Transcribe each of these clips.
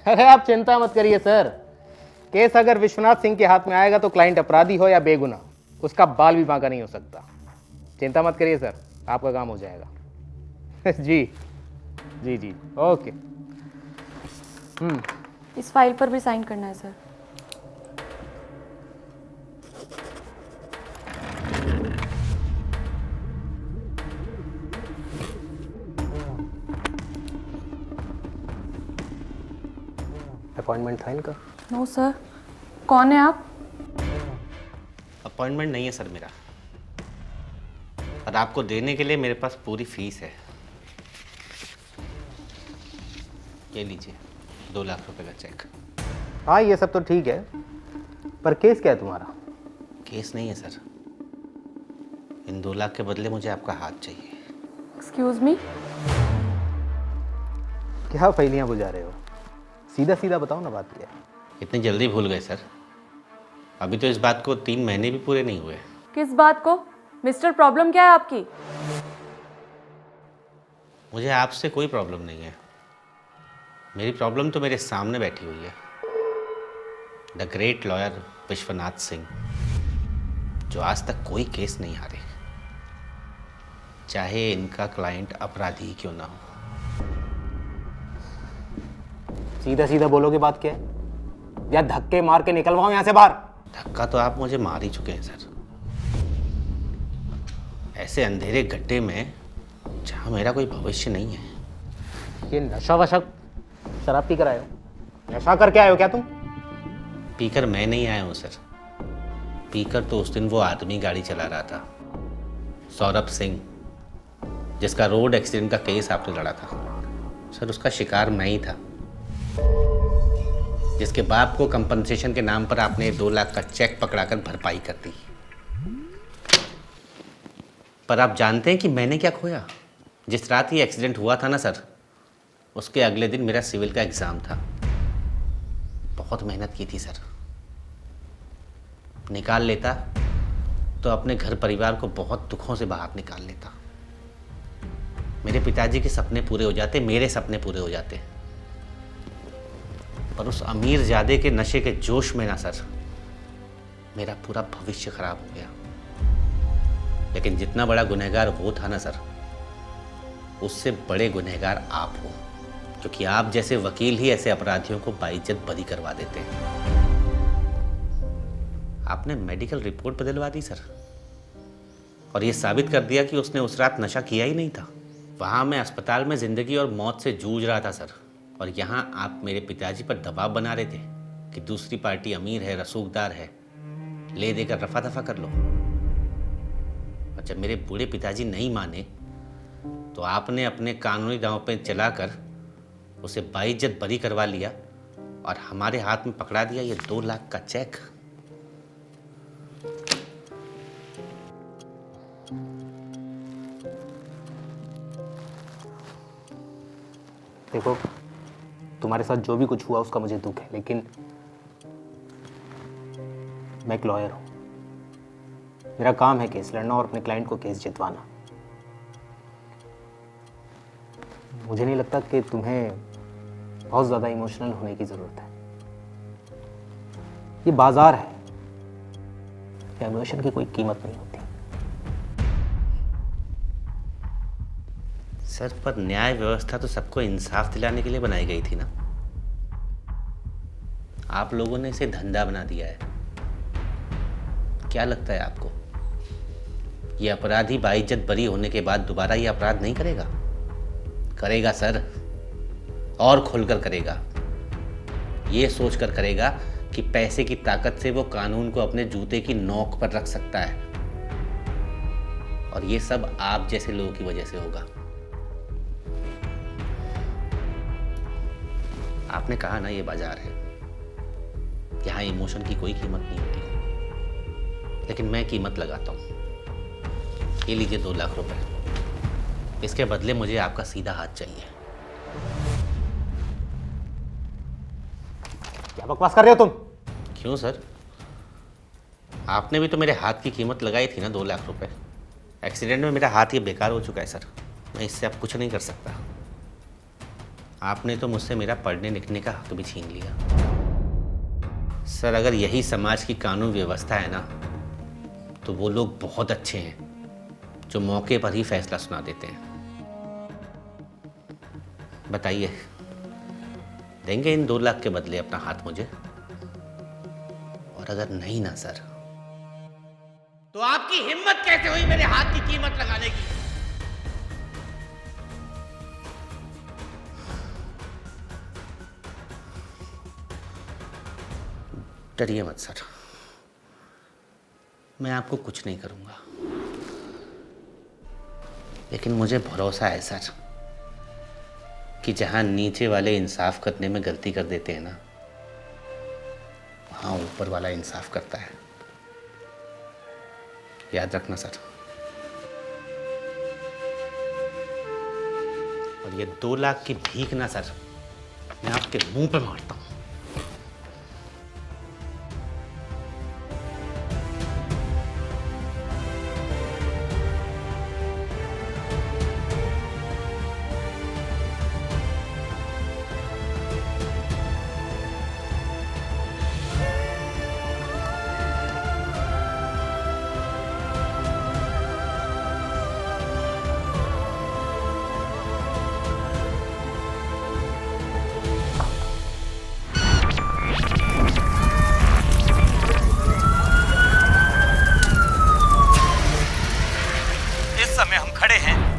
अरे आप चिंता मत करिए सर, केस अगर विश्वनाथ सिंह के हाथ में आएगा तो क्लाइंट अपराधी हो या बेगुनाह, उसका बाल भी बांका नहीं हो सकता। चिंता मत करिए सर, आपका काम हो जाएगा। जी जी जी, ओके। इस फाइल पर भी साइन करना है सर। अपॉइंटमेंट था इनका? No sir. कौन है आप? अपॉइंटमेंट नहीं है सर मेरा, और आपको देने के लिए मेरे पास पूरी फीस है। ये लीजिए 2 लाख रुपए का चेक। हाँ ये सब तो ठीक है, पर केस क्या है तुम्हारा? केस नहीं है सर, इन 2 लाख के बदले मुझे आपका हाथ चाहिए। Excuse me. क्या फैलियाँ बुझा रहे हो? सीधा सीधा बताओ ना, बात क्या है? इतनी जल्दी भूल गए सर? अभी तो इस बात को 3 महीने भी पूरे नहीं हुए। किस बात को? मिस्टर, प्रॉब्लम क्या है आपकी? मुझे आपसे कोई प्रॉब्लम नहीं है, मेरी प्रॉब्लम तो मेरे सामने बैठी हुई है, the great lawyer Vishwanath Singh, जो आज तक कोई केस नहीं हारे, चाहे इनका क्लाइंट अपराधी ही क्यों ना हो। सीधा सीधा बोलोगे बात क्या है, या धक्के मार के निकलवाऊं यहाँ से बाहर? धक्का तो आप मुझे मार ही चुके हैं सर, ऐसे अंधेरे गड्ढे में जहाँ मेरा कोई भविष्य नहीं है। ये नशा वशा शराब पी कर आए हो? नशा करके आए हो क्या तुम? पीकर मैं नहीं आया हूँ सर, पीकर तो उस दिन वो आदमी गाड़ी चला रहा था, सौरभ सिंह, जिसका रोड एक्सीडेंट का केस आपने लड़ा था। सर उसका शिकार मैं ही था, जिसके बाप को कंपनसेशन के नाम पर आपने 2 लाख का चेक पकड़ाकर भरपाई कर दी। पर आप जानते हैं कि मैंने क्या खोया? जिस रात ये एक्सीडेंट हुआ था ना सर, उसके अगले दिन मेरा सिविल का एग्ज़ाम था। बहुत मेहनत की थी सर, निकाल लेता तो अपने घर परिवार को बहुत दुखों से बाहर निकाल लेता। मेरे पिताजी के सपने पूरे हो जाते, मेरे सपने पूरे हो जाते, पर उस अमीर ज़्यादे के नशे के जोश में ना सर, मेरा पूरा भविष्य खराब हो गया। लेकिन जितना बड़ा गुनहगार वो था ना सर, उससे बड़े गुनहगार आप हो, क्योंकि आप जैसे वकील ही ऐसे अपराधियों को बाइज्जत बरी करवा देते हैं। आपने मेडिकल रिपोर्ट बदलवा दी सर, और ये साबित कर दिया कि उसने उस रात नशा किया ही नहीं था। वहाँ मैं अस्पताल में ज़िंदगी और मौत से जूझ रहा था सर, और यहाँ आप मेरे पिताजी पर दबाव बना रहे थे कि दूसरी पार्टी अमीर है, रसूखदार है, ले देकर रफा दफा कर लो। और जब मेरे बूढ़े पिताजी नहीं माने तो आपने अपने कानूनी दांव पे चलाकर उसे बाइज्जत बरी करवा लिया, और हमारे हाथ में पकड़ा दिया ये 2 लाख का चेक। देखो, तुम्हारे साथ जो भी कुछ हुआ उसका मुझे दुख है, लेकिन मैं एक लॉयर हूं, मेरा काम है केस लड़ना और अपने क्लाइंट को केस जितवाना। मुझे नहीं लगता कि तुम्हें बहुत ज़्यादा इमोशनल होने की ज़रूरत है। ये बाजार है, इमोशन की कोई कीमत नहीं होती। सर पर न्याय व्यवस्था तो सबको इंसाफ दिलाने के लिए बनाई गई थी ना, आप लोगों ने इसे धंधा बना दिया है। क्या लगता है आपको ये अपराधी बाइज्जत बरी होने के बाद दोबारा ये अपराध नहीं करेगा? करेगा सर, और खुलकर करेगा। ये सोचकर करेगा कि पैसे की ताकत से वो कानून को अपने जूते की नोक पर रख सकता है, और ये सब आप जैसे लोगों की वजह से होगा। आपने कहा ना ये बाजार है, यहाँ इमोशन की कोई कीमत नहीं होती, लेकिन मैं कीमत लगाता हूँ। ये लीजिए 2 लाख रुपए, इसके बदले मुझे आपका सीधा हाथ चाहिए। क्या बकवास कर रहे हो तुम? क्यों सर? आपने भी तो मेरे हाथ की कीमत लगाई थी ना 2 लाख रुपए। एक्सीडेंट में मेरा हाथ ये बेकार हो चुका है सर, मैं इससे अब कुछ नहीं कर सकता। आपने तो मुझसे मेरा पढ़ने लिखने का हक भी छीन लिया। सर, अगर यही समाज की कानून व्यवस्था है ना, तो वो लोग बहुत अच्छे हैं जो मौके पर ही फैसला सुना देते हैं। बताइए, देंगे इन 2 लाख के बदले अपना हाथ मुझे? और अगर नहीं ना सर, तो आपकी हिम्मत कैसे हुई मेरे हाथ की कीमत लगाने की? डरिए मत सर, मैं आपको कुछ नहीं करूंगा, लेकिन मुझे भरोसा है सर कि जहां नीचे वाले इंसाफ करने में गलती कर देते हैं ना, वहां ऊपर वाला इंसाफ करता है। याद रखना सर। और ये 2 लाख की भीख ना सर, मैं आपके मुंह पे मारता हूं।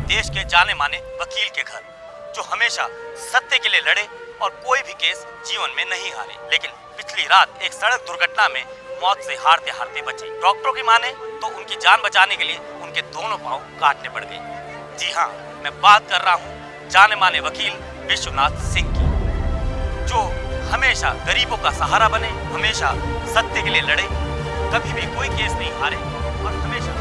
देश के जाने माने वकील के घर, जो हमेशा सत्य के लिए लड़े और कोई भी केस जीवन में नहीं हारे, लेकिन पिछली रात एक सड़क दुर्घटना में मौत से हारते हारते बचे। डॉक्टरों की माने तो उनकी जान बचाने के लिए उनके दोनों पांव काटने पड़ गए। जी हाँ, मैं बात कर रहा हूँ जाने माने वकील विश्वनाथ सिंह की, जो हमेशा गरीबों का सहारा बने, हमेशा सत्य के लिए लड़े, कभी भी कोई केस नहीं हारे और हमेशा